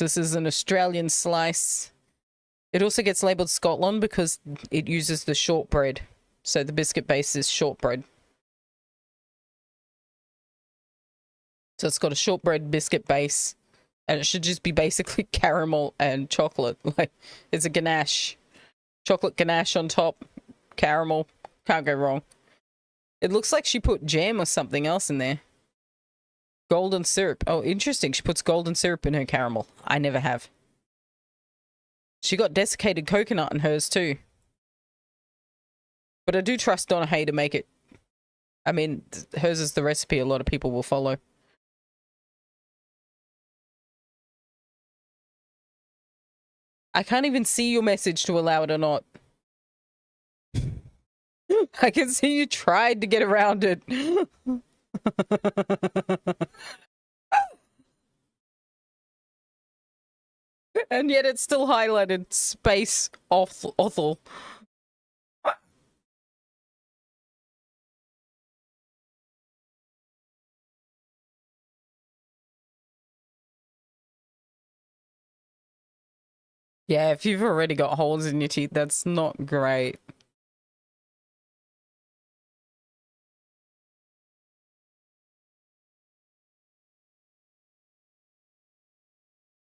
This is an Australian slice. It also gets labelled Scotland because it uses the shortbread. So the biscuit base is shortbread. So it's got a shortbread biscuit base. And it should just be basically caramel and chocolate. Like, it's a ganache. Chocolate ganache on top. Caramel. Can't go wrong. It looks like she put jam or something else in there. Golden syrup. Oh, interesting. She puts golden syrup in her caramel. I never have. She got desiccated coconut in hers too. But I do trust Donna Hay to make it. I mean, hers is the recipe a lot of people will follow. I can't even see your message to allow it or not. I can see you tried to get around it. And yet it's still highlighted space awful. Yeah, if you've already got holes in your teeth, that's not great.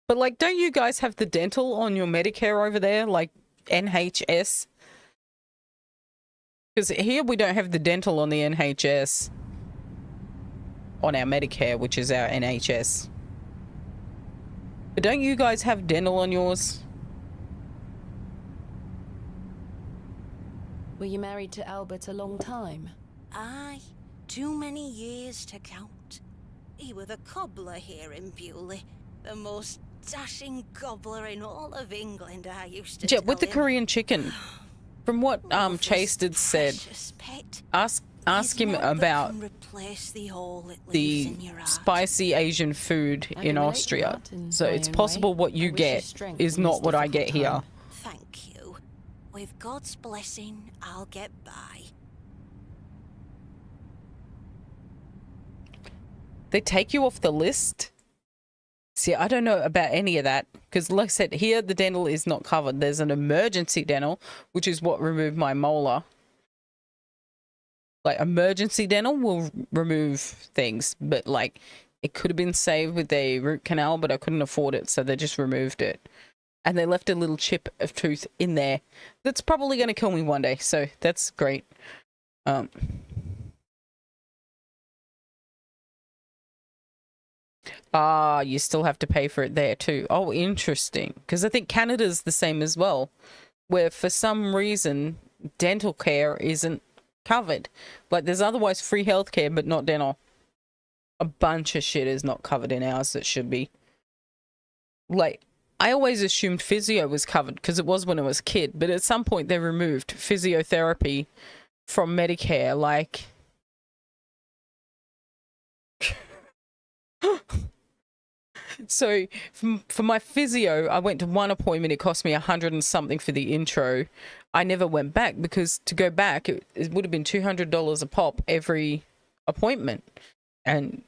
But, like, don't you guys have the dental on your Medicare over there? Like, NHS? Because here we don't have the dental on the NHS. On our Medicare, which is our NHS. But don't you guys have dental on yours? Were you married to Albert a long time? Aye, too many years to count. He were the cobbler here in Bewley. The most dashing cobbler in all of England, I used to Yeah, tell with the him. Korean chicken. From what Chase did said, ask him about the spicy Asian food in Austria. So it's possible what you get is not what I get here. Thank you. With God's blessing, I'll get by. They take you off the list? See, I don't know about any of that. Because like I said, here the dental is not covered. There's an emergency dental, which is what removed my molar. Like, emergency dental will remove things. But, like, it could have been saved with a root canal, but I couldn't afford it. So they just removed it. And they left a little chip of tooth in there. That's probably going to kill me one day. So that's great. You still have to pay for it there too. Oh, interesting. Because I think Canada's the same as well, where for some reason dental care isn't covered. Like, there's otherwise free healthcare, but not dental. A bunch of shit is not covered in ours that should be. Like, I always assumed physio was covered because it was when I was a kid, but at some point they removed physiotherapy from Medicare. Like, so for my physio, I went to one appointment. It cost me $100 and something for the intro. I never went back because to go back, it would have been $200 a pop every appointment. And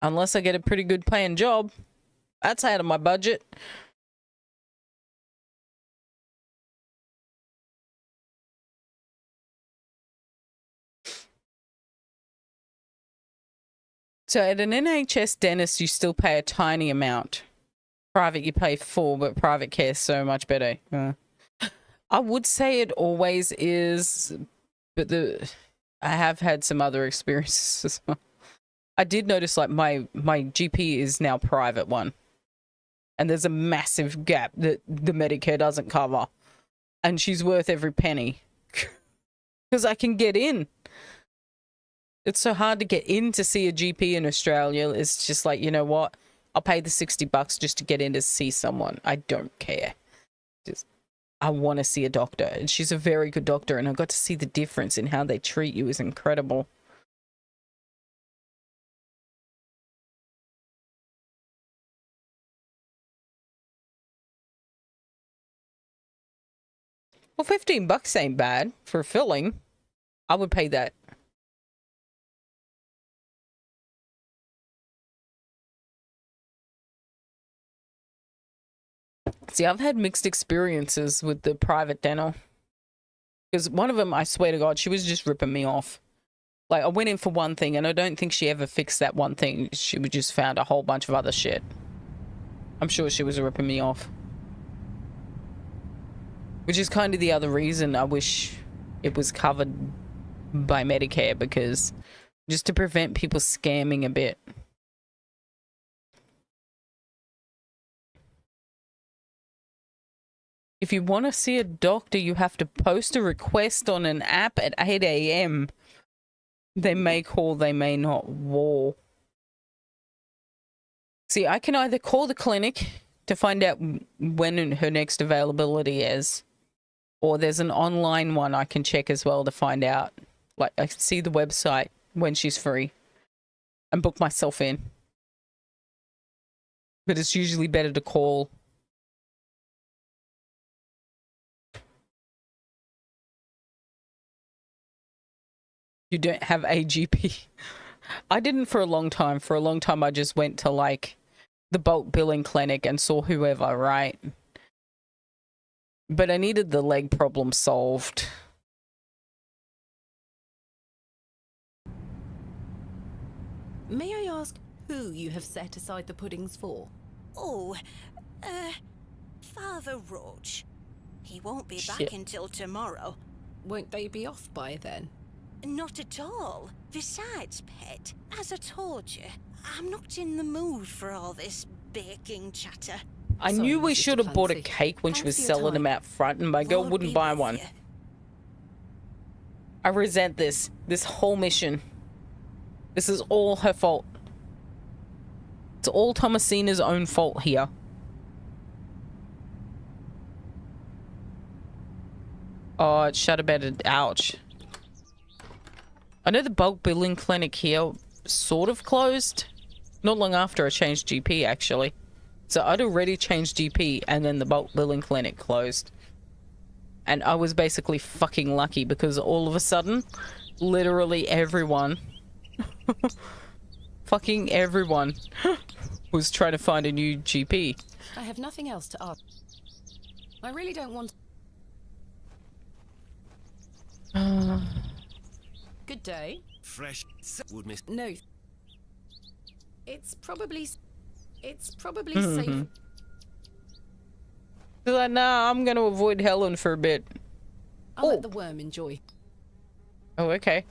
unless I get a pretty good paying job, that's out of my budget. So at an NHS dentist, you still pay a tiny amount. Private, you pay full, but private care is so much better. I would say it always is, but I have had some other experiences as well. I did notice, like, my GP is now private one. And there's a massive gap that the Medicare doesn't cover. And she's worth every penny. Because I can get in. It's so hard to get in to see a GP in Australia. It's just like, you know what? I'll pay the $60 just to get in to see someone. I don't care. Just, I want to see a doctor. And she's a very good doctor. And I got to see the difference in how they treat you is incredible. Well, $15 ain't bad for filling. I would pay that. See, I've had mixed experiences with the private dental. Because one of them, I swear to God, she was just ripping me off. Like, I went in for one thing, and I don't think she ever fixed that one thing. She just found a whole bunch of other shit. I'm sure she was ripping me off. Which is kind of the other reason I wish it was covered by Medicare, because just to prevent people scamming a bit. If you want to see a doctor, you have to post a request on an app at 8 a.m. They may call, they may not. War. See, I can either call the clinic to find out when her next availability is, or there's an online one I can check as well to find out. Like, I can see the website when she's free and book myself in. But it's usually better to call. You don't have a GP. I didn't for a long time. For a long time, I just went to, like, the bulk billing clinic and saw whoever, right? But I needed the leg problem solved. May I ask who you have set aside the puddings for? Oh, Father Roach. He won't be back Shit. until tomorrow. Won't they be off by then? Not at all. Besides, Pet, as I told you, I'm not in the mood for all this baking chatter. I Sorry, knew we Mrs. should have bought a Clancy. cake when she was Thanks for your selling them time. out front, and my girl Lord wouldn't be buy with one. you. I resent this whole mission. This is all her fault. It's all Thomasina's own fault here. Oh, it's shutterbetted. Ouch. I know the bulk billing clinic here sort of closed. Not long after I changed GP, actually. So I'd already changed GP, and then the bulk billing clinic closed. And I was basically fucking lucky, because all of a sudden, literally everyone, fucking everyone, was trying to find a new GP. I have nothing else to ask. I really don't want... Good day. Fresh would miss. No. It's probably Mm-hmm. safe. She's like, nah, I'm gonna avoid Helen for a bit. I'll Oh. let the worm enjoy. Oh, okay.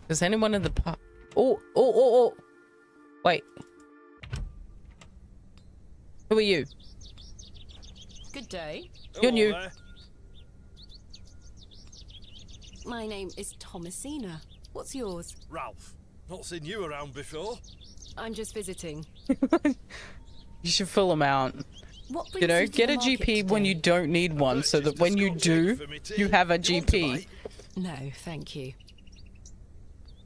Does anyone in the pub? Oh. Wait. Who are you? Good day. You're new. there. My name is Thomasina. What's yours? Ralph. Not seen you around before. I'm just visiting. You should fill them out. What brings You know, you to get the a market GP when you today? don't need one, so that Purchased a when you Scotch do, egg for me tea. you have a You want to GP. bite? No, thank you.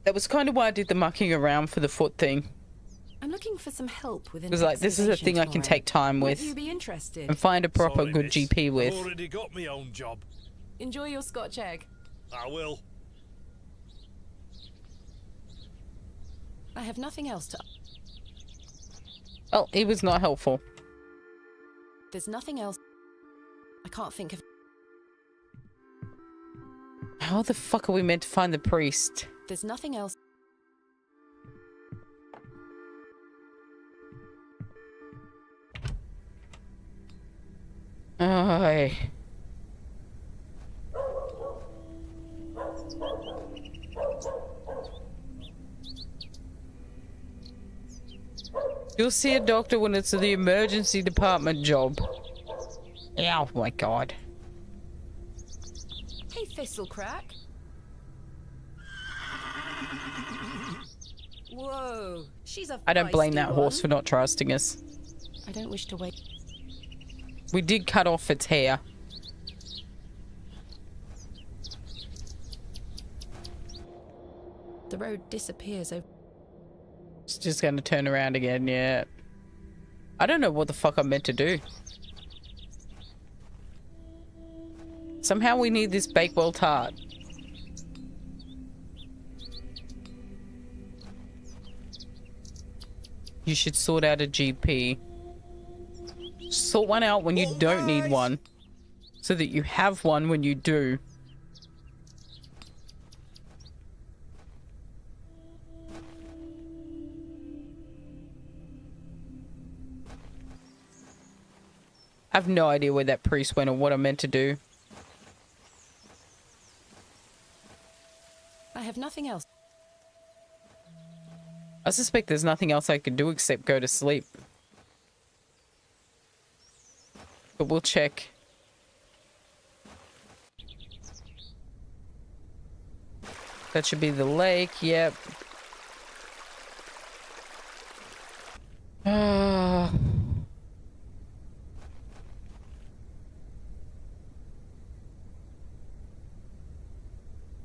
That was kind of why I did the mucking around for the foot thing. I'm looking for some help with an It was like, this is a thing I can tomorrow. take time Would with you be interested? and find a proper Sorry, good miss. GP I've with. already got my own job. Enjoy your Scotch egg. I will. I have nothing else to... Oh, he was not helpful. There's nothing else. I can't think of... How the fuck are we meant to find the priest? There's nothing else. Ay. You'll see a doctor when it's the emergency department job. Oh my god. Hey, Thistlecrack. Whoa, she's a I don't blame feisty that horse for one. not trusting us. I don't wish to wait. We did cut off its hair. The road disappears over... It's just gonna turn around again, yeah. I don't know what the fuck I'm meant to do. Somehow we need this Bakewell tart. You should sort out a GP. Sort one out when you don't need one, so that you have one when you do. I have no idea where that priest went or what I'm meant to do. I have nothing else. I suspect there's nothing else I could do except go to sleep. But we'll check. That should be the lake, yep.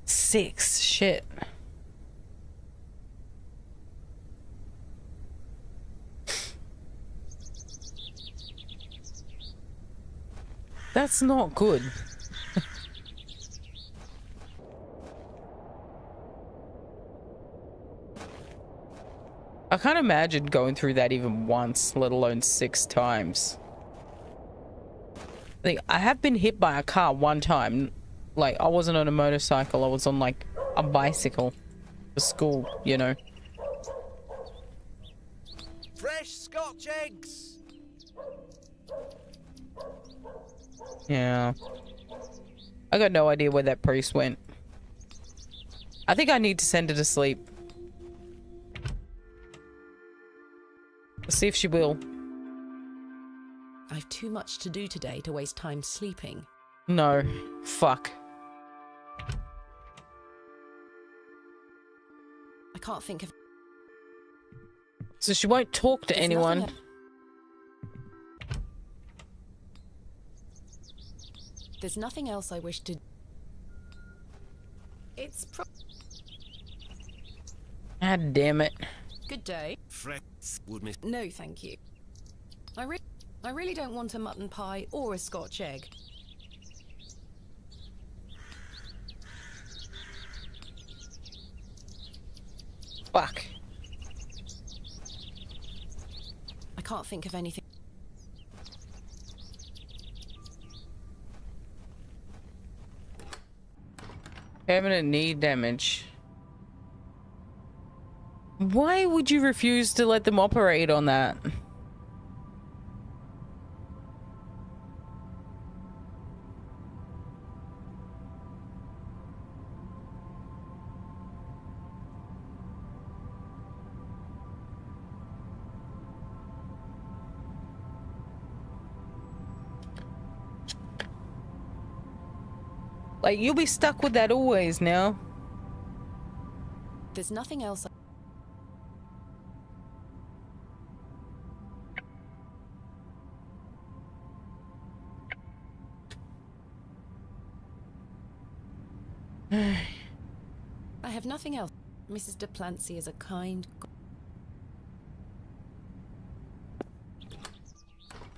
Six, shit. That's not good. I can't imagine going through that even once, let alone 6 times. I have been hit by a car one time. Like, I wasn't on a motorcycle, I was on, like, a bicycle for school, you know. Fresh Scotch eggs! Yeah. I got no idea where that priest went. I think I need to send her to sleep. Let's see if she will. I've too much to do today to waste time sleeping. No. Fuck. I can't think of... So she won't talk to There's anyone. nothing There's nothing else I wish to... It's God damn it. Good day. Fresh would miss. No, thank you. I really don't want a mutton pie or a Scotch egg. Fuck. I can't think of anything. Permanent knee damage. Why would you refuse to let them operate on that? Like, you'll be stuck with that always now. There's nothing else. I have nothing else. Mrs. de Plancy is a kind...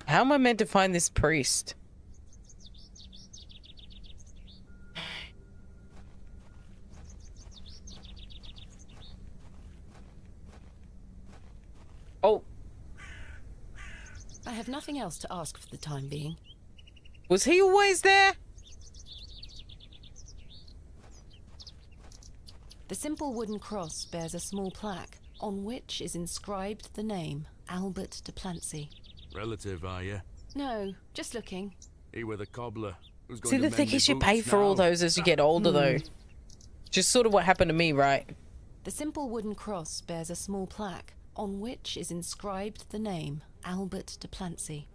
How am I meant to find this priest? Oh. I have nothing else to ask for the time being. Was he always there? The simple wooden cross bears a small plaque on which is inscribed the name Albert de Plancy. Relative, are you? No, just looking. He were the cobbler. Who's going See, to the mend thing me is you boots pay for all now? those as you get older, though. Just sort of what happened to me, right? The simple wooden cross bears a small plaque on which is inscribed the name Albert de Plancy.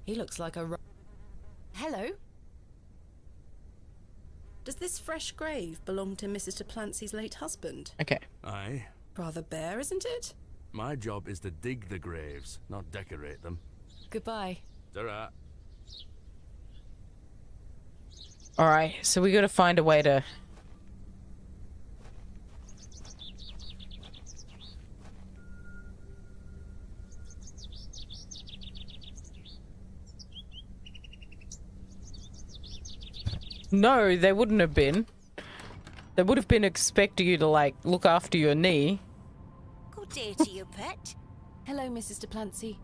He looks like a... Hello? Does this fresh grave belong to Mrs. de Plancy's late husband? Okay. Aye. Rather bare, isn't it? My job is to dig the graves, not decorate them. Goodbye. Ta-ra. Alright, so we gotta find a way to... No, they wouldn't have been. They would have been expecting you to, like, look after your knee. Good day to you, pet. Hello, Mrs. de Plancy.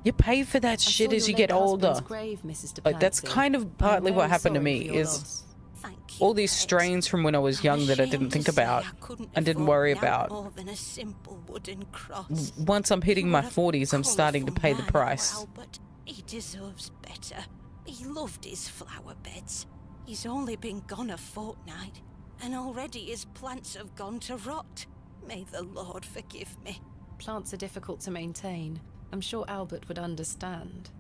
You pay for that I shit saw as your you get late husband's older. grave, Mrs. Like, that's Duplancy. kind of I'm partly what very happened to sorry me for your is loss. Thank you, all these Pet. strains from when I was I'm young that I ashamed didn't to think say about I couldn't and didn't afford worry now about. more than a simple wooden cross. Once I'm hitting He my were a 40s, I'm starting to colourful pay the man, our price. Albert. He deserves better. He loved his flower beds. He's only been gone a fortnight, and already his plants have gone to rot. May the Lord forgive me. Plants are difficult to maintain. I'm sure Albert would understand.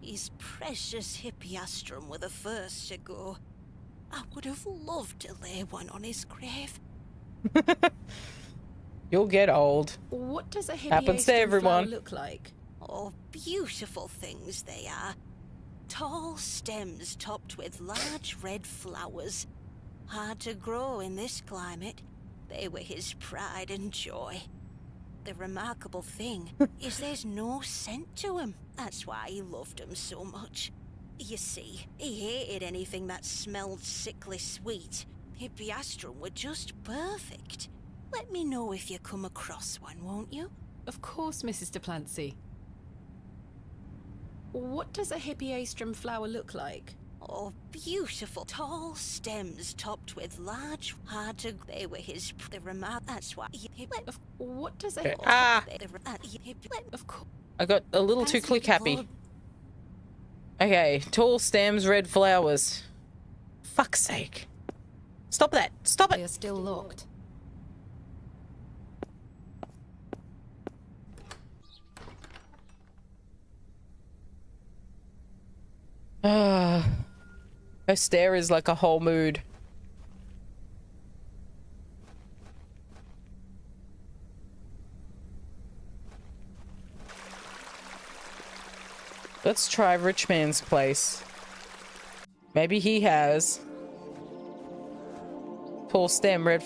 His precious hippeastrum were the first to go. I would have loved to lay one on his grave. You'll get old. What does a Happens to hippeastrum flower everyone. look like? Oh, beautiful things they are. Tall stems topped with large red flowers. Hard to grow in this climate. They were his pride and joy. The remarkable thing is there's no scent to 'em. That's why he loved 'em so much. You see, he hated anything that smelled sickly sweet. Hippeastrum were just perfect. Let me know if you come across one, won't you? Of course, Mrs. Duplancy. What does a hippeastrum flower look like? Oh, beautiful tall stems topped with large, hard to. They were his. The remark. That's why. What does a... Of course. I got a little too click happy. Okay, tall stems, red flowers. Fuck's sake. Stop that. Stop They it. are still locked. Her stare is like a whole mood. Let's try Rich Man's place. Maybe he has. Tall stem, red.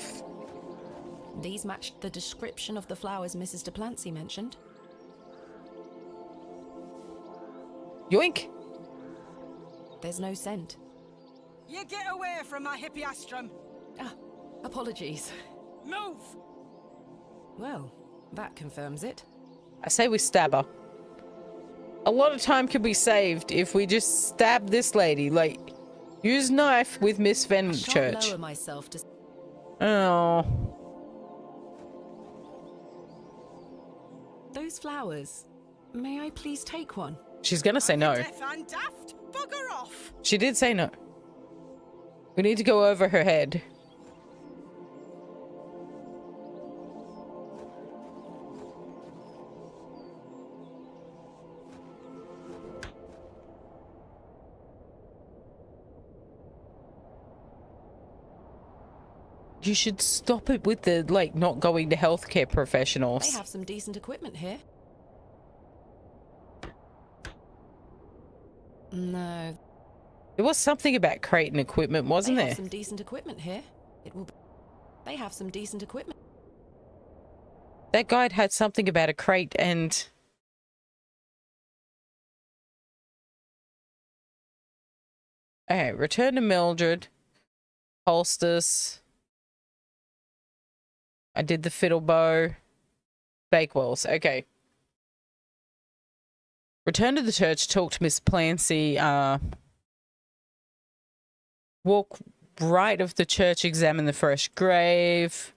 These matched the description of the flowers Mrs. Duplancy mentioned. Yoink. There's no scent. You get away from my hippeastrum! Ah, apologies. Move! Well, that confirms it. I say we stab her. A lot of time could be saved if we just stab this lady. Like, use knife with Miss I shan't Fenchurch. lower myself to... Oh. Those flowers. May I please take one? She's gonna say no. Deaf and daft! Bugger off! She did say no. We need to go over her head. You should stop it with the, like, not going to healthcare professionals. They have some decent equipment here. No. There was something about Creighton equipment, wasn't They there? have some decent equipment here. It will... They have some decent equipment. That guide had something about a crate and... Okay, return to Mildred. Holsters. I did the fiddle bow. Bakewells. Okay. Return to the church, talk to Miss Clancy. Walk right of the church, examine the fresh grave.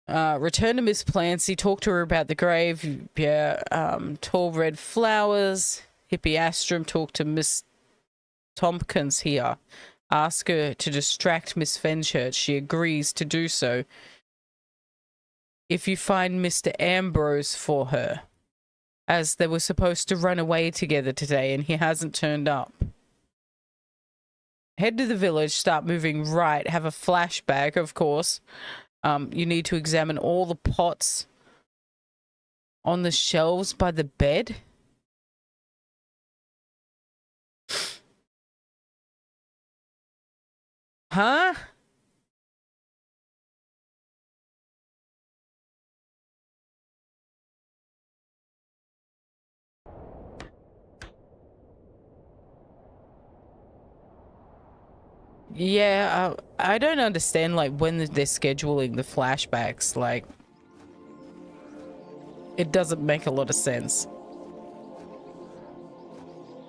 Return to Miss Clancy, talk to her about the grave. Yeah, tall red flowers. Hippeastrum, talk to Miss Tompkins here. Ask her to distract Miss Fenchurch. She agrees to do so. If you find Mr. Ambrose for her, as they were supposed to run away together today and he hasn't turned up. Head to the village, start moving right, have a flashback, of course. You need to examine all the pots on the shelves by the bed. Huh? Yeah, I don't understand, like, when they're scheduling the flashbacks. Like, it doesn't make a lot of sense.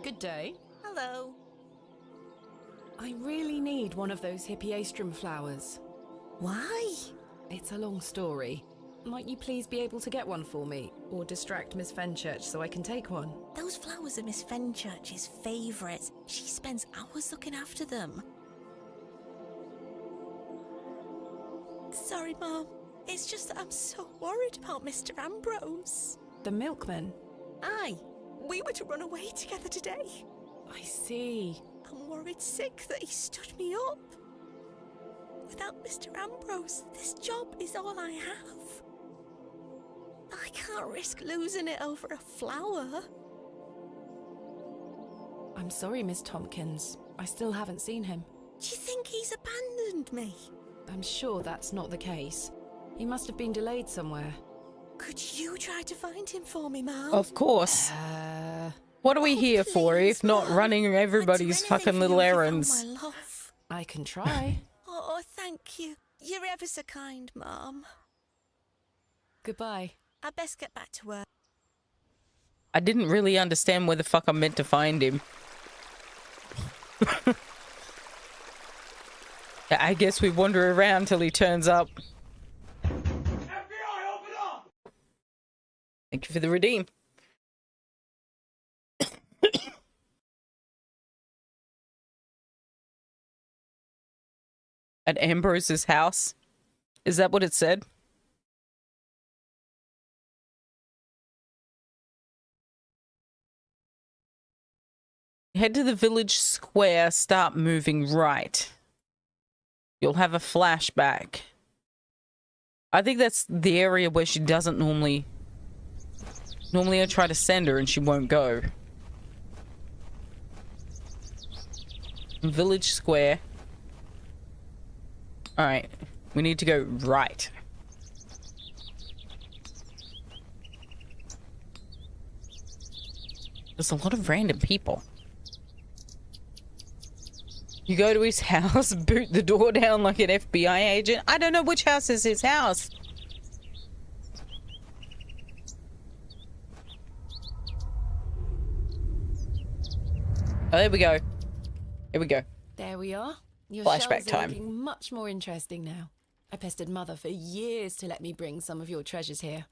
Good day. Hello. I really need one of those hippiastrum flowers. Why? It's a long story. Might you please be able to get one for me, or distract Miss Fenchurch so I can take one? Those flowers are Miss Fenchurch's favourites. She spends hours looking after them. Sorry, Mom. It's just that I'm so worried about Mr. Ambrose. The milkman? Aye. We were to run away together today. I see. I'm worried sick that he stood me up. Without Mr. Ambrose, this job is all I have. I can't risk losing it over a flower. I'm sorry, Miss Tompkins. I still haven't seen him. Do you think he's abandoned me? I'm sure that's not the case. He must have been delayed somewhere. Could you try to find him for me, Mum? Of course. Uh, What are we Oh, here for please, if not Mum. running I'd do everybody's anything fucking for little you if you found errands? my love. I can try. Oh, thank you. You're ever so kind, Mum. Goodbye. I'd best get back to work. I didn't really understand where the fuck I'm meant to find him. I guess we wander around till he turns up. FBI, open up! Thank you for the redeem. At Ambrose's house? Is that what it said? Head to the village square, start moving right. You'll have a flashback. I think that's the area where she doesn't normally... Normally I try to send her and she won't go. Village square. Alright, we need to go right. There's a lot of random people. You go to his house, boot the door down like an FBI agent. I don't know which house is his house. Oh, there we go. Here we go. There we are. Your Flashback shells are time. looking much more interesting now. I pestered Mother for years to let me bring some of your treasures here.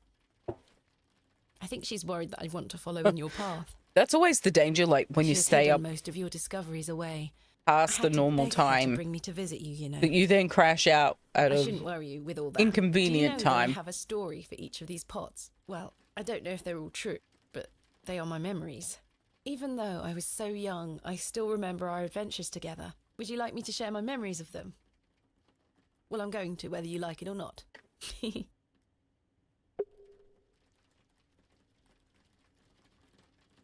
I think she's worried that I want to follow in your path. That's always the danger, like when you She's stay hidden up most of your discoveries away. past I the had to normal beg her to time, bring me to visit you, you know. that you then crash out out I of shouldn't worry you with all that. inconvenient Do you know that time. I have a story for each of these pots. Well, I don't know if they're all true, but they are my memories. Even though I was so young, I still remember our adventures together. Would you like me to share my memories of them? Well, I'm going to, whether you like it or not.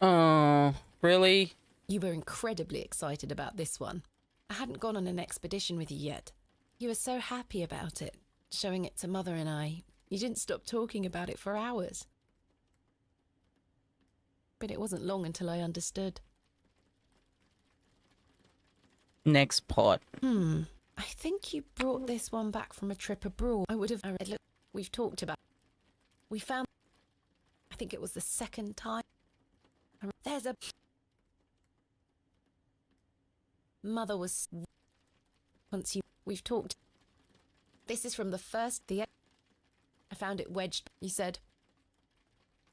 Oh, really? You were incredibly excited about this one. I hadn't gone on an expedition with you yet. You were so happy about it, showing it to Mother and I. You didn't stop talking about it for hours. But it wasn't long until I understood. Next pot. I think you brought this one back from a trip abroad. I would have... Look, we've talked about... We found... I think it was the second time. There's a... Mother was... Once you... We've talked... This is from the first... I found it wedged. You said...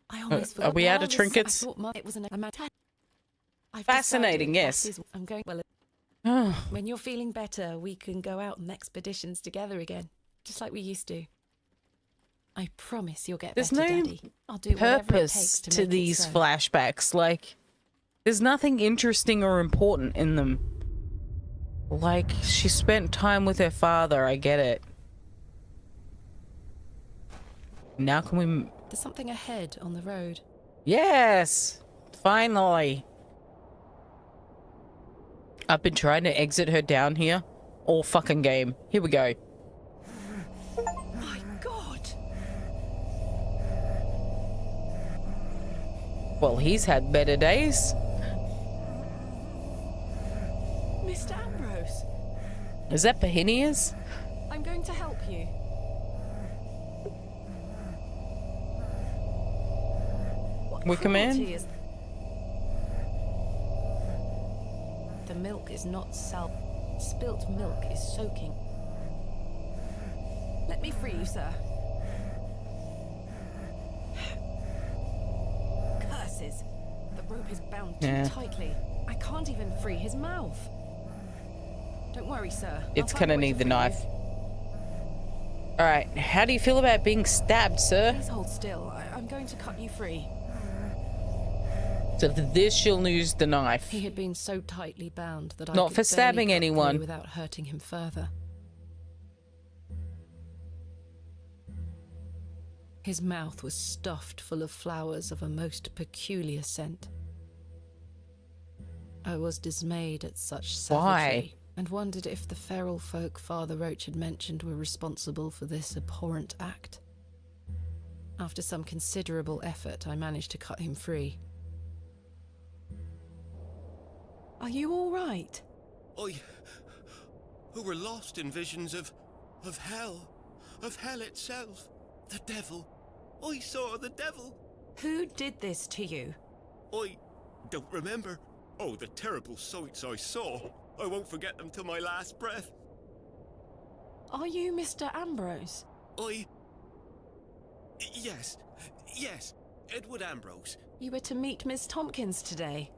I almost forgot. are we out of trinkets? I thought it was an... I've Fascinating, decided yes. that is- I'm going... Well, Oh, when you're feeling better, we can go out on expeditions together again, just like we used to. I promise you'll get there's better, no Daddy. I'll do whatever it purpose takes to to make it these so. flashbacks. Like, there's nothing interesting or important in them. Like, she spent time with her father, I get it. Now can we... There's something ahead on the road. Yes! Finally! I've been trying to exit her down here all fucking game. Here we go. My God! Well, he's had better days. Mr. Ambrose, Is that Bohemia's? I'm going to help you. What Wicker Man? cruelty is... The milk is not salt. Spilt milk is soaking. Let me free you, sir. Curses. The rope is bound too tightly. I can't even free his mouth. Don't worry, sir. It's gonna need the knife. All right. How do you feel about being stabbed, sir? Please hold still. I'm going to cut you free. So for this, she'll use the knife. He had been so tightly bound that I Not could for barely stabbing cut anyone. through without hurting him further. His mouth was stuffed full of flowers of a most peculiar scent. I was dismayed at such savagery and wondered if the feral folk Father Roach had mentioned were responsible for this abhorrent act. After some considerable effort, I managed to cut him free. Are you all right? Who were lost in visions of hell itself, the devil. I saw the devil. Who did this to you? I don't remember. Oh, the terrible sights I saw. I won't forget them till my last breath. Are you Mr. Ambrose? Yes, Edward Ambrose. You were to meet Miss Tompkins today.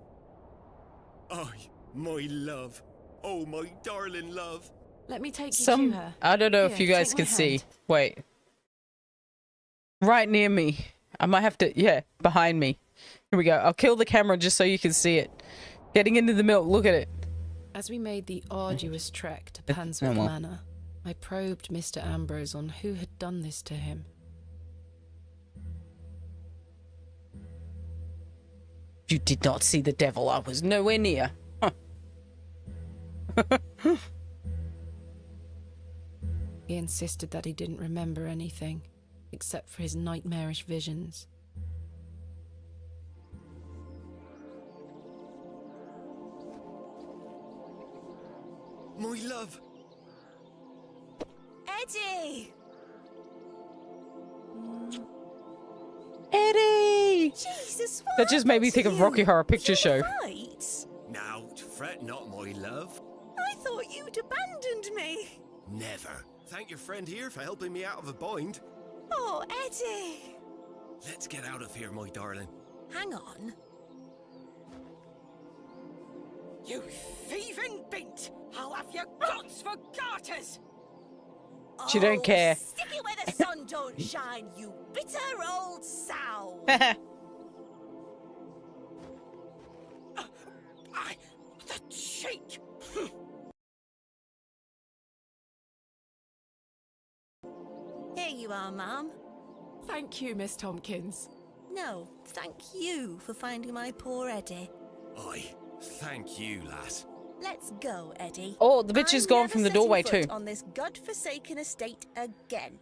My love. Oh, my darling love. Let me take you to her. I don't know if Here, you guys take can my see. hand. Wait. Right near me. I might have to, yeah, behind me. Here we go. I'll kill the camera just so you can see it. Getting into the milk, look at it. As we made the arduous trek to Panswick Manor, I probed Mr. Ambrose on who had done this to him. You did not see the devil. I was nowhere near. Huh. He insisted that he didn't remember anything, except for his nightmarish visions. My love. Eddie! Eddie! Jesus, what That just made me happened think to of Rocky you? Horror Picture You Show. right? Now, fret not, my love. I thought you'd abandoned me. Never. Thank your friend here for helping me out of a bind. Oh, Eddie. Let's get out of here, my darling. Hang on. You thieving bint! I'll have your guts for garters! She don't care. Stick it where the sun don't shine, you bitter old sow. The cheek! Here you are, Mum. Thank you, Miss Tompkins. No, thank you for finding my poor Eddie. Aye, thank you, lass. Let's go, Eddie. Oh, the bitch is I'm gone never from the setting doorway foot too. on this godforsaken estate again.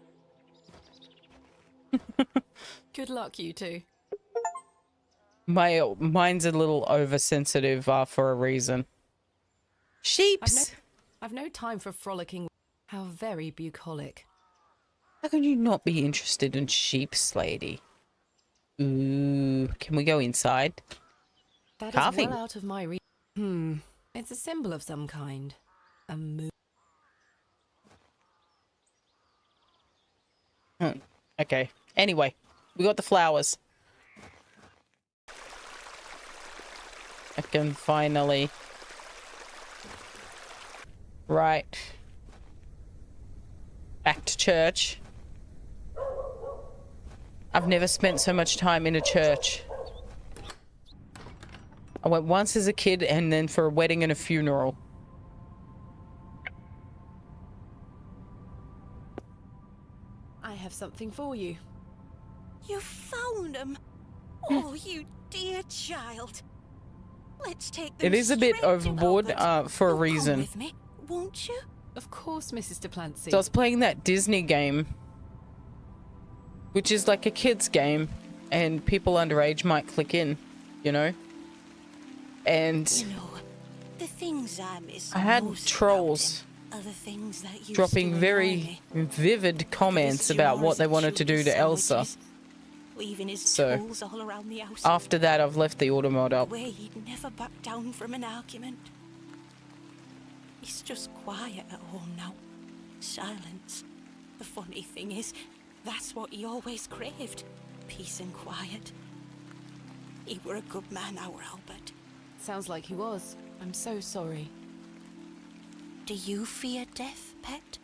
Good luck, you two. Mine's a little oversensitive for a reason. Sheeps. I've no time for frolicking. How very bucolic. How can you not be interested in sheeps, lady? Ooh, can we go inside? That is Carving. well out of my reach. It's a symbol of some kind. A moon. Okay. Anyway, we got the flowers. I can finally... Right. Back to church. I've never spent so much time in a church. I went once as a kid and then for a wedding and a funeral. I have something for you. You found them. Oh, you dear child. Let's take them It is a bit straight to overboard Albert. for a You'll come reason. with me, won't you? Of course, Mrs. Duplancy. So I was playing that Disney game, which is like a kid's game, and people underage might click in, you know? And You know, the things I miss I had most trolls about him are the things that used dropping to very annoy me. vivid comments His about what drawers they and wanted to do cheese to Elsa. sandwiches, leaving his So, tools all around the house. After that, I've left the auto mod up. Way he'd never back down from an argument. It's just quiet at home now. Silence. The funny thing is, that's what he always craved. Peace and quiet. He were a good man, our Albert. Sounds like he was. I'm so sorry. Do you fear death, pet?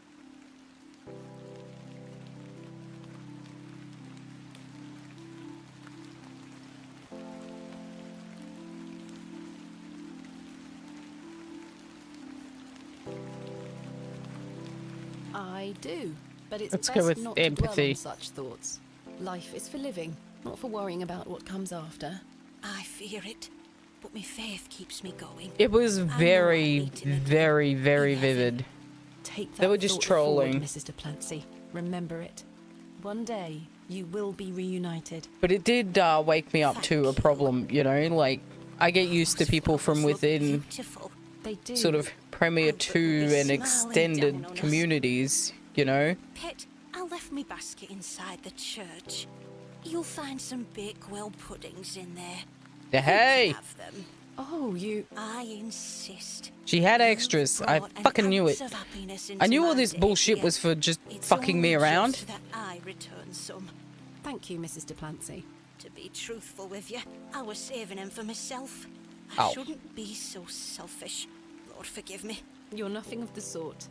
I do, but it's Let's best go with not to dwell empathy. on such thoughts. Life is for living, not for worrying about what comes after. I fear it, but my faith keeps me going. It was I know I very, meet him again very, very in heaven. vivid. Take that They were just thought trolling. forward, Mrs. Duplancy. Remember it. One day, you will be reunited. But it did wake me up to a problem, you know? Like, I get used to Those people from flowers look within beautiful. They do. sort of Premier Albert 2 will be and smiling down extended on us. communities, you know? Pet, I left my basket inside the church. You'll find some Bakewell puddings in there. Yeah, You can hey! have them. Oh, you... I insist. She had You've extras. I brought an fucking knew ounce it. of happiness I knew into all my this day bullshit here. was for just It's fucking me only around. just that I return some. Thank you, Mrs. Duplancy. To be truthful with you, I was saving them for myself. Oh. I shouldn't be so selfish. Lord forgive me. You're nothing of the sort.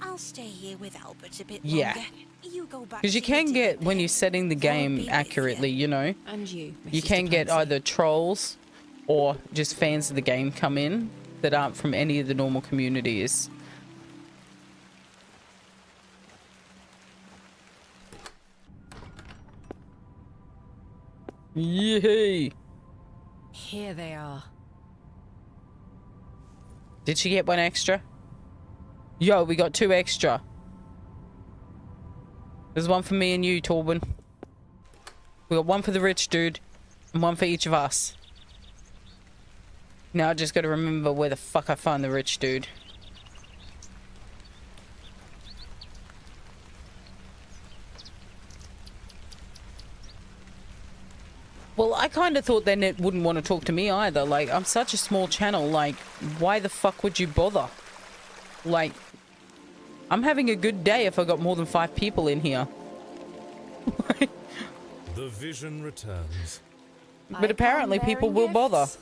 I'll stay here with Albert a bit Yeah. longer. You go back. Because you to your can dinner, get, when Pet. you're setting the I'll be game with accurately, you know? And you, Mrs. You can get Duplancy. either trolls or just fans of the game come in that aren't from any of the normal communities. Yay! Here they are. Did she get one extra? Yo, we got 2 extra. There's one for me and you, Torben. We got one for the rich dude and one for each of us. Now I just gotta remember where the fuck I find the rich dude. Well, I kind of thought then it wouldn't want to talk to me either. Like, I'm such a small channel. Like, why the fuck would you bother? Like, I'm having a good day if I got more than 5 people in here. The vision returns. But apparently come people bearing will bother. gifts.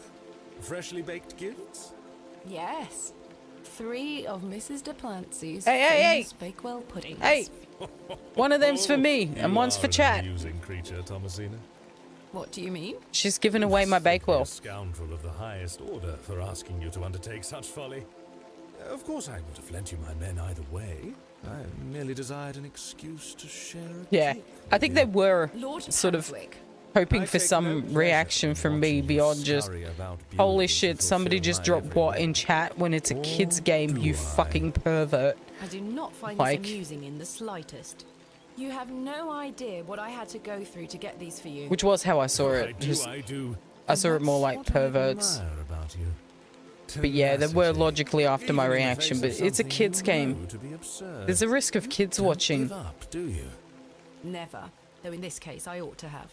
Freshly baked gifts? Yes. 3 of Mrs. Duplancy's Hey, hey, hey. famous Bakewell puddings. Hey, one of them's for me and one's for chat. You are an amusing creature, Thomasina. What do you mean? She's giving away my Simply Bakewell. a scoundrel of the highest order for asking you to undertake such folly. Of course, I would have lent you my men either way. I merely desired an excuse to share a Yeah, cake I with think you. they were Lord sort of Panswick. hoping I for take no some pleasure reaction in from me watching you beyond just, scurry about holy beautifully to shit, somebody fulfill just my dropped every what in whim. chat when it's a Or kid's game, do you I? fucking pervert. I do not find Like- this amusing in the slightest. You have no idea what I had to go through to get these for you. Which was how I saw I it. do, Just, I do. I saw it more That's like what I perverts. admire about you. But yeah, they were Tenacity, logically after my even in the reaction, face but of it's a something kid's you game. know to be absurd. There's a risk of kids Don't watching. give up, do you? Never. Though in this case, I ought to have.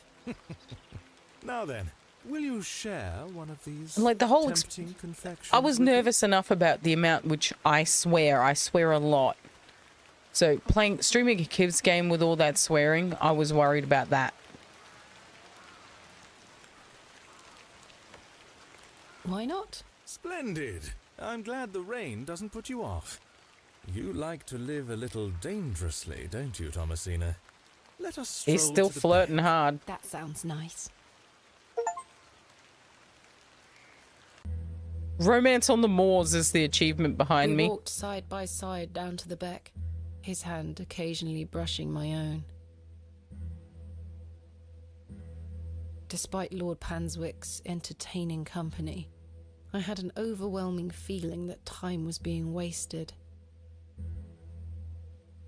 Now then, will you share one of these Like the whole tempting confections I was with me? nervous enough about the amount which I swear a lot. So streaming a kids game with all that swearing, I was worried about that. Why not? Splendid. I'm glad the rain doesn't put you off. You like to live a little dangerously, don't you, Thomasina? Let us He's stroll still to the flirting bank. hard. That sounds nice. Romance on the Moors is the achievement behind We me. walked side by side down to the beck, his hand occasionally brushing my own. Despite Lord Panswick's entertaining company, I had an overwhelming feeling that time was being wasted.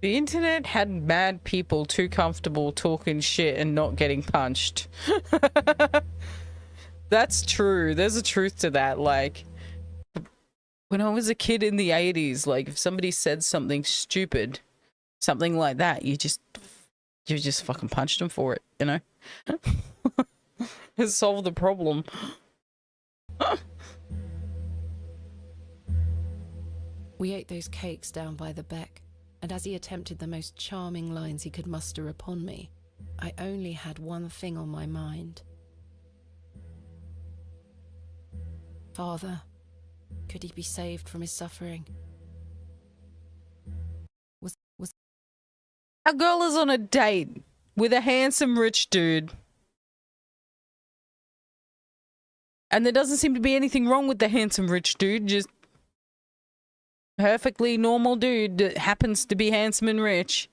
The internet had mad people too comfortable talking shit and not getting punched. That's true. There's a truth to that. Like, when I was a kid in the 80s, like, if somebody said something stupid, something like that, you just fucking punched them for it, you know? It solved the problem. We ate those cakes down by the beck, and as he attempted the most charming lines he could muster upon me, I only had one thing on my mind. Father, could he be saved from his suffering? Was Our girl is on a date with a handsome rich dude. And there doesn't seem to be anything wrong with the handsome rich dude, just perfectly normal dude that happens to be handsome and rich.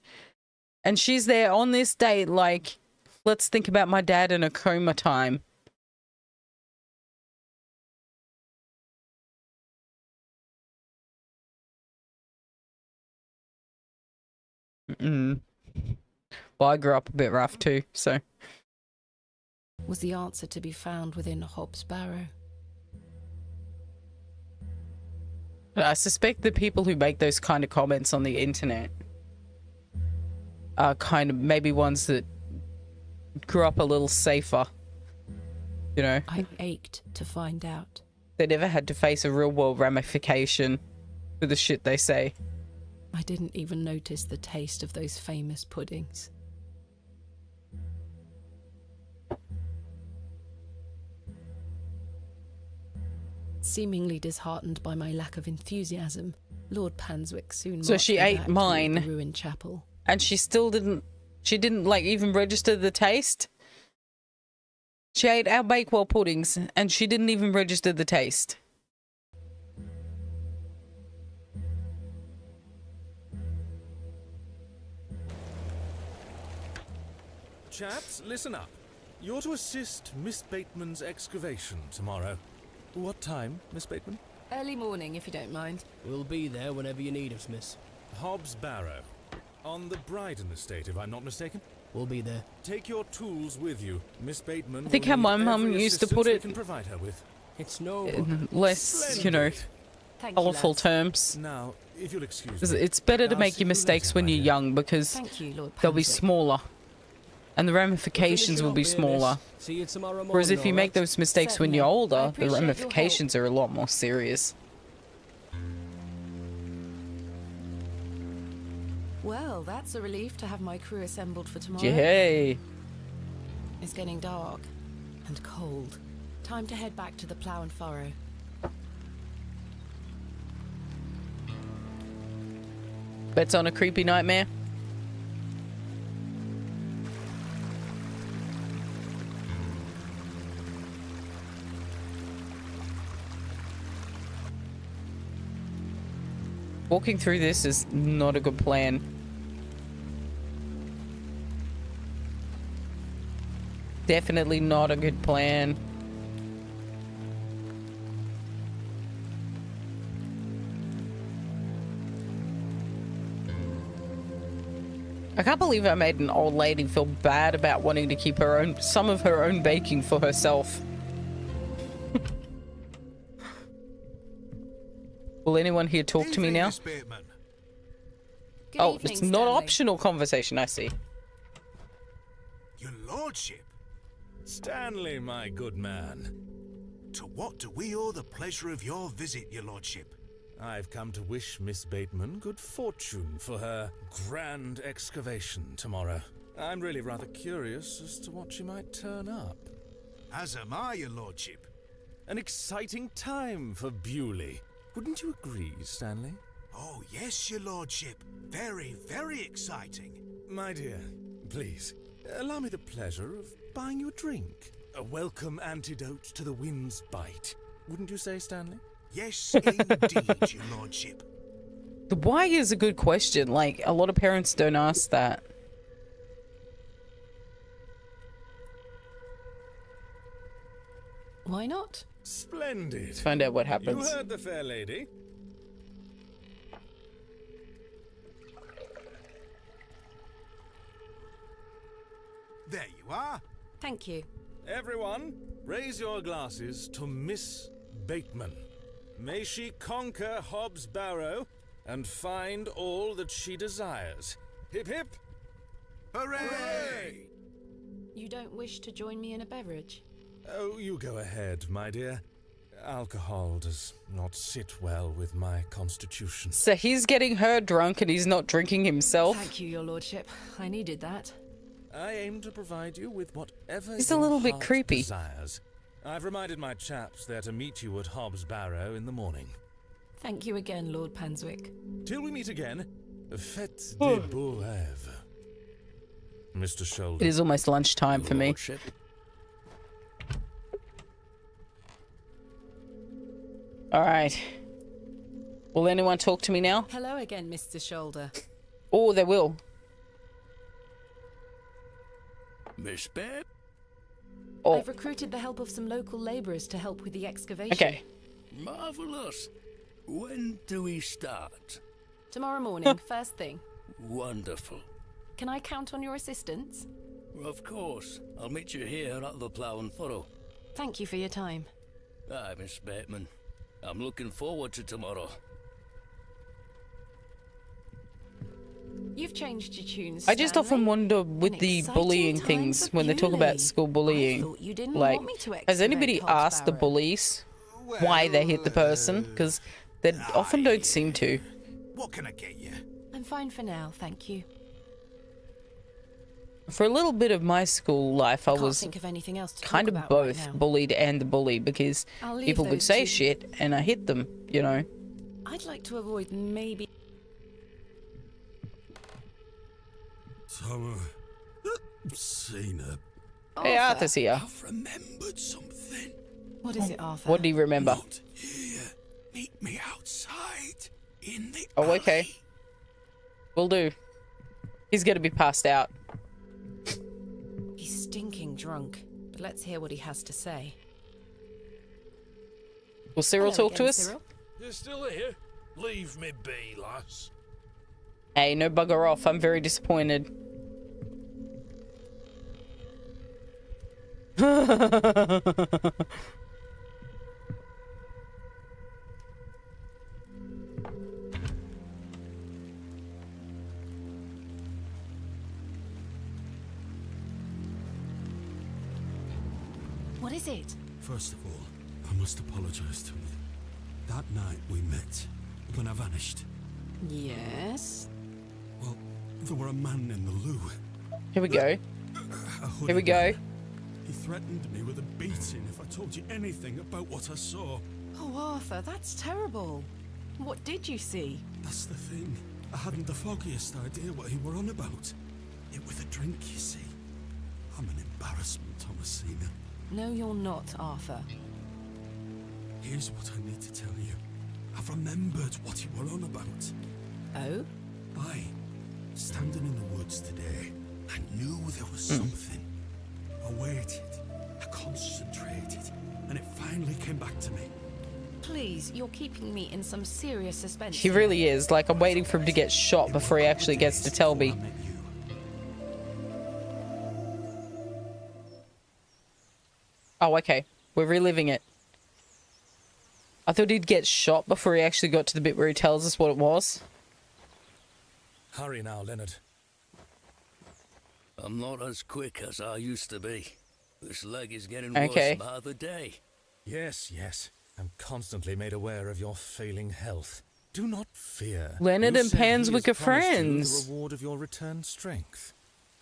And she's there on this date like, let's think about my dad in a coma time. Well, I grew up a bit rough too, so. Was the answer to be found within Hobbs' barrow? I suspect the people who make those kind of comments on the internet are kind of maybe ones that grew up a little safer, you know? I ached to find out. They never had to face a real world ramification for the shit they say. I didn't even notice the taste of those famous puddings. Seemingly disheartened by my lack of enthusiasm, Lord Panswick soon So marched she me ate back toward mine. the ruined chapel. And she still didn't, she didn't like even register the taste. She ate our Bakewell puddings and she didn't even register the taste. Chaps, listen up. You're to assist Miss Bateman's excavation tomorrow. What time, Miss Bateman? Early morning, if you don't mind. We'll be there whenever you need us, miss. Hobbs Barrow. On the Bryden estate, if I'm not mistaken. We'll be there. Take your tools with you. Miss Bateman I think will how need my mum every used to assistance put we it. can provide her with. It's no... Less, you know, Thank you, colourful lads. terms. Now, if you'll excuse 'Cause me. it's better to I'll make see your you mistakes later, when my you're dear. young because Thank you, Lord they'll be Panswick. smaller. And the ramifications will be smaller. See you tomorrow morning, Whereas if you make alright? those mistakes when Certainly. you're I older, the appreciate your help. ramifications are a lot more serious. Well, that's a relief to have my crew assembled for tomorrow. Yay! It's getting dark and cold. Time to head back to the plough and furrow. Bets on a creepy nightmare. Walking through this is not a good plan. Definitely not a good plan. I can't believe I made an old lady feel bad about wanting to keep her own, some of her own baking for herself. Will anyone here talk to me now? Miss Bateman. Good Oh, evening, it's not Stanley. optional conversation, I see. Your lordship, Stanley, my good man. to what do we owe the pleasure of your visit, your lordship? I've come to wish Miss Bateman good fortune for her grand excavation tomorrow. I'm really rather curious as to what she might turn up. As am I, your lordship. An exciting time for Bewley. Wouldn't you agree, Stanley? Oh, yes, your lordship. Very, very exciting. My dear, please, allow me the pleasure of buying you a drink. A welcome antidote to the wind's bite. Wouldn't you say, Stanley? Yes, indeed, your lordship. The why is a good question. Like, a lot of parents don't ask that. Why not? Splendid. Let's find out what You happens. heard the fair lady. There you are. Thank you. Everyone, raise your glasses to Miss Bateman. May she conquer Hobbs Barrow and find all that she desires. Hip hip! Hooray! You don't wish to join me in a beverage? Oh, you go ahead, my dear. Alcohol does not sit well with my constitution. So he's getting her drunk and he's not drinking himself. Thank you, your lordship. I needed that. I aim to provide you with whatever He's a your little bit heart creepy. desires. I've reminded my chaps they're to meet you at Hobbs Barrow in the morning. Thank you again, Lord Panswick. Till we meet again, fête des beaux rêves. Mr. Shoulder. It is almost lunchtime for me. Lordship. All right. Will anyone talk to me now? Hello again, Mr. Shoulder. Oh, they will. Miss Beb? Oh, I've recruited the help of some local labourers to help with the excavation. okay. Marvellous. When do we start? Tomorrow morning, first thing. Wonderful. Can I count on your assistance? Of course. I'll meet you here at the Plough and Furrow. Thank you for your time. Aye, Miss Bateman. I'm looking forward to tomorrow. You've changed your tunes. I just often Stanley. wonder with An the exciting bullying time things for when they talk about Bewley. school I bullying. thought you didn't Like, want me to has anybody excavate Hobbs asked the Barrow. bullies why they hit the person? Because they often don't seem to. What can I get you? I'm fine for now, thank you. For a little bit of my school life, I Can't was think of anything else to kind talk of about both right now. bullied and the bully because I'll leave people would those say two- shit and I hit them, you know. I'd like to avoid maybe. Summer. Seen her. Hey, Arthur's here. I've remembered something. What is it, Arthur? What do you remember? Not here. Meet me outside. In the Oh, okay. alley. Will do. He's gonna be passed out. He's stinking drunk, but let's hear what he has to say. Will Cyril Hello talk to again, us? Cyril. You're still here? Leave me be, lass. Hey, no bugger off. I'm very disappointed. What is it? First of all, I must apologize to you. That night we met, when I vanished. Yes. Well, there were a man in the loo. Here we go. A hooded Here we go. man. He threatened me with a beating if I told you anything about what I saw. Oh, Arthur, that's terrible. What did you see? That's the thing. I hadn't the foggiest idea what he were on about. It was a drink, you see. I'm an embarrassment, Thomasina. No, you're not, Arthur. Here's what I need to tell you. I've remembered what you were on about. Oh? Aye. Standing in the woods today, I knew there was something. I waited. I concentrated. And it finally came back to me. Please, you're keeping me in some serious suspense. He really is. Like, I'm waiting for him to get shot before he actually gets to tell me. I met you. Oh, okay. We're reliving it. I thought he'd get shot before he actually got to the bit where he tells us what it was. Hurry now, Leonard. I'm not as quick as I used to be. This leg is getting Okay. worse by the day. Yes, yes. I'm constantly made aware of your failing health. Do not fear. Leonard You and said he Panswick has are promised you friends. The reward of your returned strength.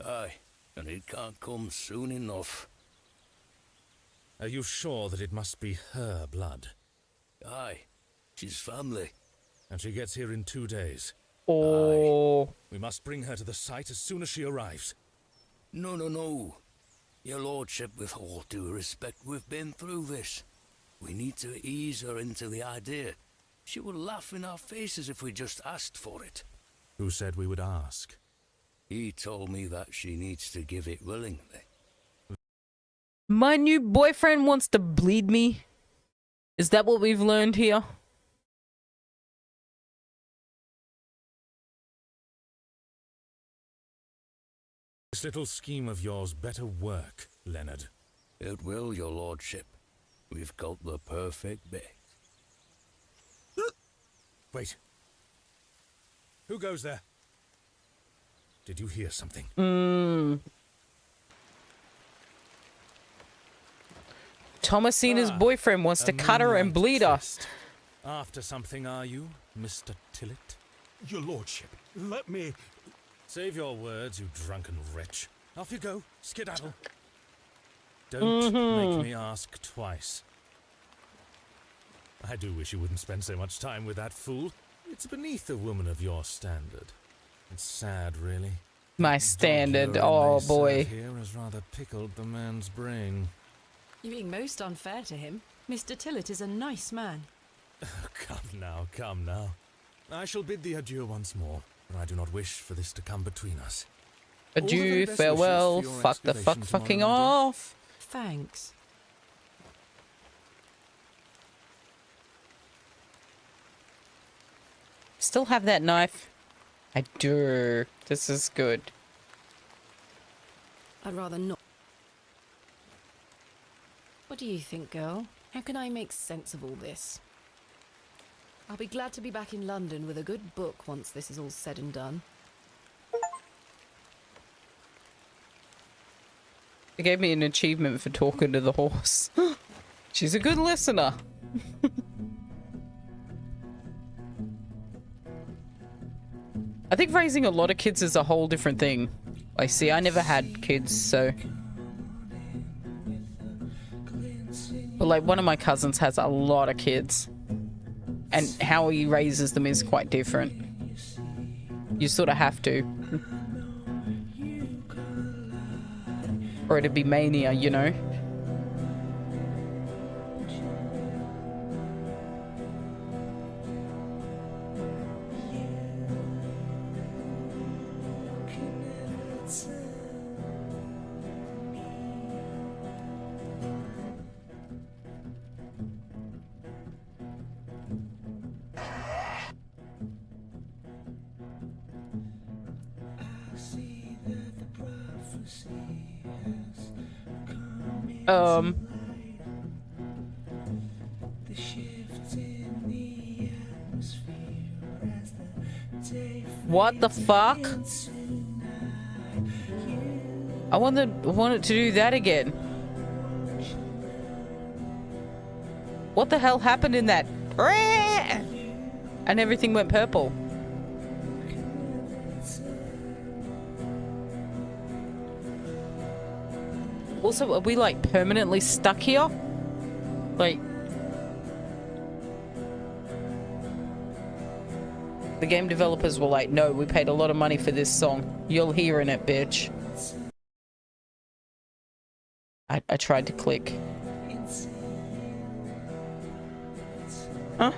Aye, and it can't come soon enough. Are you sure that it must be her blood? Aye, she's family. And she gets here in 2 days. Oh. We must bring her to the site as soon as she arrives. No, no, no. Your lordship, with all due respect, we've been through this. We need to ease her into the idea. She would laugh in our faces if we just asked for it. Who said we would ask? He told me that she needs to give it willingly. My new boyfriend wants to bleed me. Is that what we've learned here? This little scheme of yours better work, Leonard. It will, your lordship. We've got the perfect bit. Wait. Who goes there? Did you hear something? Thomasina's boyfriend wants to cut her and moonlight bleed her. tryst. After something, are you, Mr. Tillett? Your lordship, let me... Save your words, you drunken wretch. Off you go, skedaddle. Don't make me ask twice. I do wish you wouldn't spend so much time with that fool. It's beneath a woman of your standard. It's sad, really. My standard. Oh boy. Here has rather pickled the man's brain. You're being most unfair to him. Mr. Tillett is a nice man. Come now. I shall bid thee adieu once more, but I do not wish for this to come between us. All the very Adieu, best farewell, wishes for your fuck the excavation fuck fucking tomorrow, my dear. off. Thanks. Still have that knife? I do. This is good. I'd rather not. What do you think, girl? How can I make sense of all this? I'll be glad to be back in London with a good book once this is all said and done. They gave me an achievement for talking to the horse. She's a good listener. I think raising a lot of kids is a whole different thing. I see, I never had kids, so... But like, one of my cousins has a lot of kids. And how he raises them is quite different. You sort of have to. Or it'd be mania, you know? What the fuck? I wanted to do that again. What the hell happened in that? And everything went purple. Also, are we like permanently stuck here? Like... The game developers were like, no, we paid a lot of money for this song. You'll hear in it, bitch. I tried to click. Huh?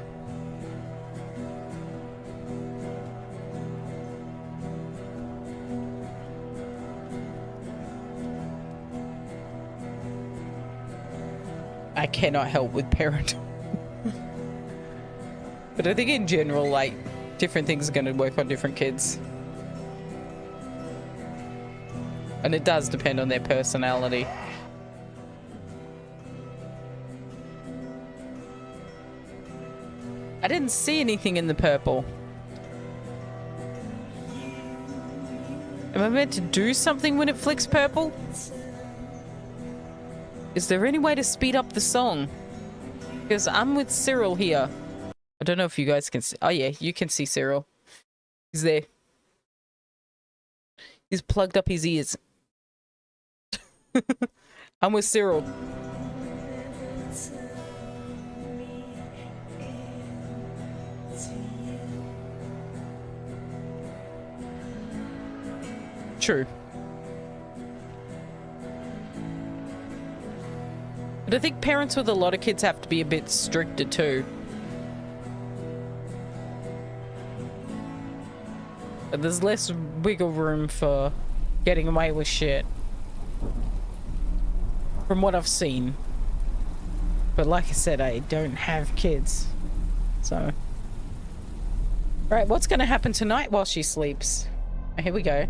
I cannot help with parent. But I think in general, like, different things are going to work on different kids. And it does depend on their personality. I didn't see anything in the purple. Am I meant to do something when it flicks purple? Is there any way to speed up the song? Because I'm with Cyril here. I don't know if you guys can see. Oh yeah, you can see Cyril. He's there. He's plugged up his ears. I'm with Cyril. True. But I think parents with a lot of kids have to be a bit stricter too. But there's less wiggle room for getting away with shit. From what I've seen. But like I said, I don't have kids. So. Right, what's going to happen tonight while she sleeps? Here we go.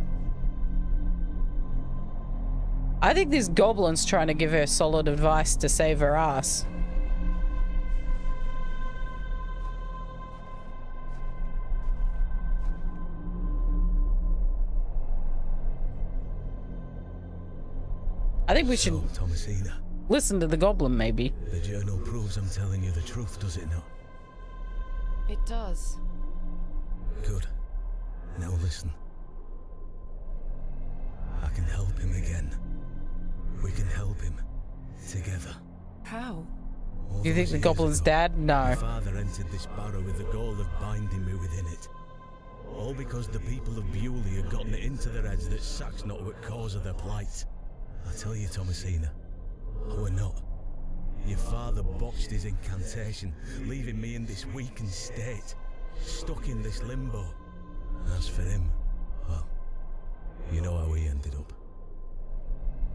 I think this goblin's trying to give her solid advice to save her ass. I think we should... So, Thomasina, Listen to the goblin, maybe. The journal proves I'm telling you the truth, does it not? It does. Good. Now listen. I can help him again. We can help him. Together. How? You think the goblin's dad? My No. father entered this barrow with the goal of binding me within it. All because the people of Bewley had gotten it into their heads that Sack's not what cause of their plight. I tell you, Thomasina, we're not. Your father botched his incantation, leaving me in this weakened state, stuck in this limbo. As for him, well, you know how he ended up.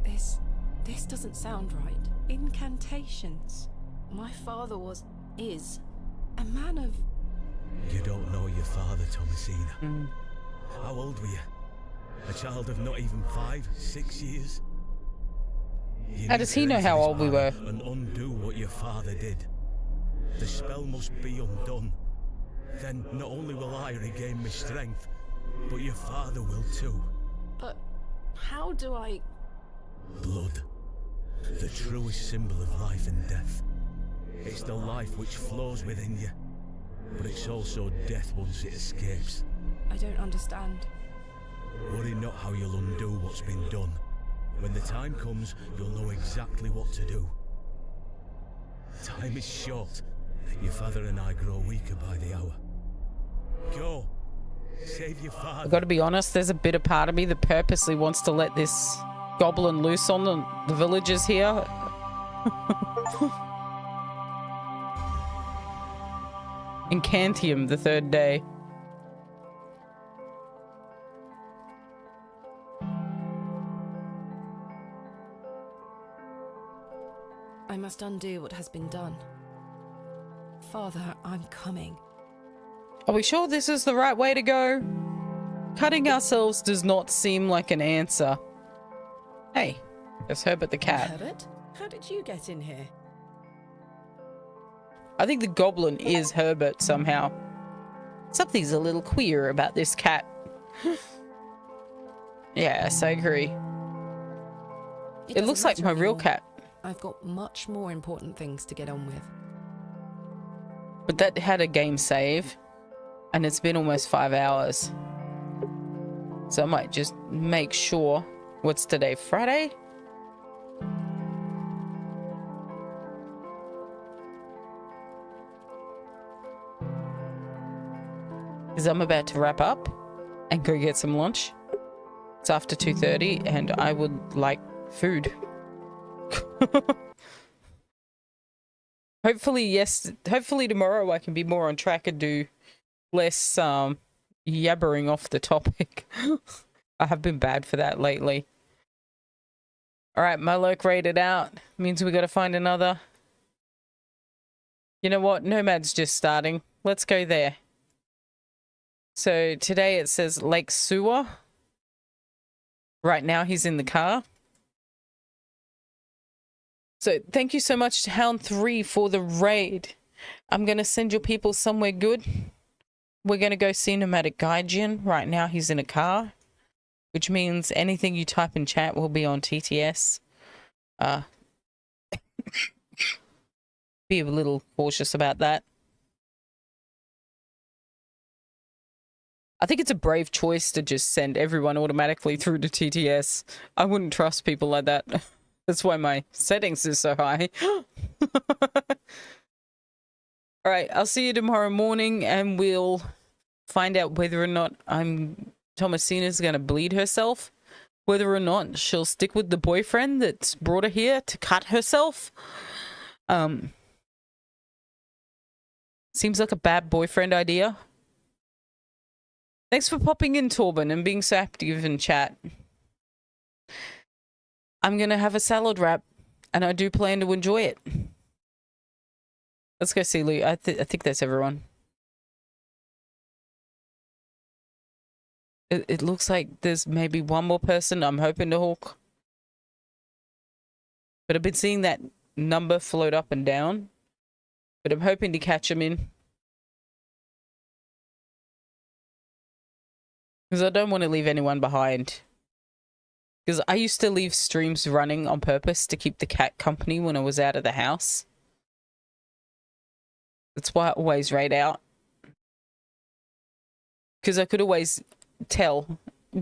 This doesn't sound right. Incantations. My father is a man of... You don't know your father, Thomasina. How old were you? A child of not even 5, 6 years? How does he know how old we were? And undo what your father did. The spell must be undone. Then not only will I regain my strength, but your father will too. But how do I... Blood. The truest symbol of life and death. It's the life which flows within you, but it's also death once it escapes. I don't understand. Worry not how you'll undo what's been done. When the time comes, you'll know exactly what to do. Time is short. Your father and I grow weaker by the hour. Go. Save your father. I've got to be honest, there's a bit of part of me that purposely wants to let this goblin loose on the villagers here. Incantium the third day. I must undo what has been done. Father, I'm coming. Are we sure this is the right way to go? Cutting ourselves does not seem like an answer. Hey, there's Herbert the cat. Herbert? How did you get in here? I think the goblin is Herbert somehow. Something's a little queer about this cat. Yes, I agree. It looks like my real cat. I've got much more important things to get on with. But that had a game save. And it's been almost 5 hours. So I might just make sure. What's today? Friday? Because I'm about to wrap up and go get some lunch. It's after 2:30 and I would like food. Hopefully tomorrow I can be more on track and do less yabbering off the topic. I have been bad for that lately. Alright, my lurk rated out. Means we gotta find another. You know what? Nomad's just starting. Let's go there. So today it says Lake Sewer. Right now he's in the car. So thank you so much to Hound3 for the raid. I'm going to send your people somewhere good. We're going to go see Nomadic Gaijin. Right now he's in a car, which means anything you type in chat will be on TTS. Be a little cautious about that. I think it's a brave choice to just send everyone automatically through to TTS. I wouldn't trust people like that. That's why my settings is so high. Alright, I'll see you tomorrow morning and we'll find out whether or not Thomasina's going to bleed herself. Whether or not she'll stick with the boyfriend that's brought her here to cut herself. Seems like a bad boyfriend idea. Thanks for popping in, Torben, and being so active in chat. I'm going to have a salad wrap, and I do plan to enjoy it. Let's go see Lou. I think that's everyone. It looks like there's maybe one more person I'm hoping to hook. But I've been seeing that number float up and down. But I'm hoping to catch him in. Because I don't want to leave anyone behind. Because I used to leave streams running on purpose to keep the cat company when I was out of the house. That's why I always raid out. Because I could always tell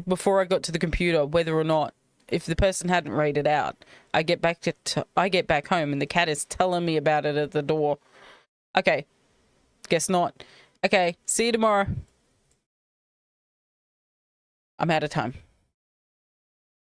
before I got to the computer whether or not, if the person hadn't raided out, I get back home and the cat is telling me about it at the door. Okay, guess not. Okay, see you tomorrow. I'm out of time.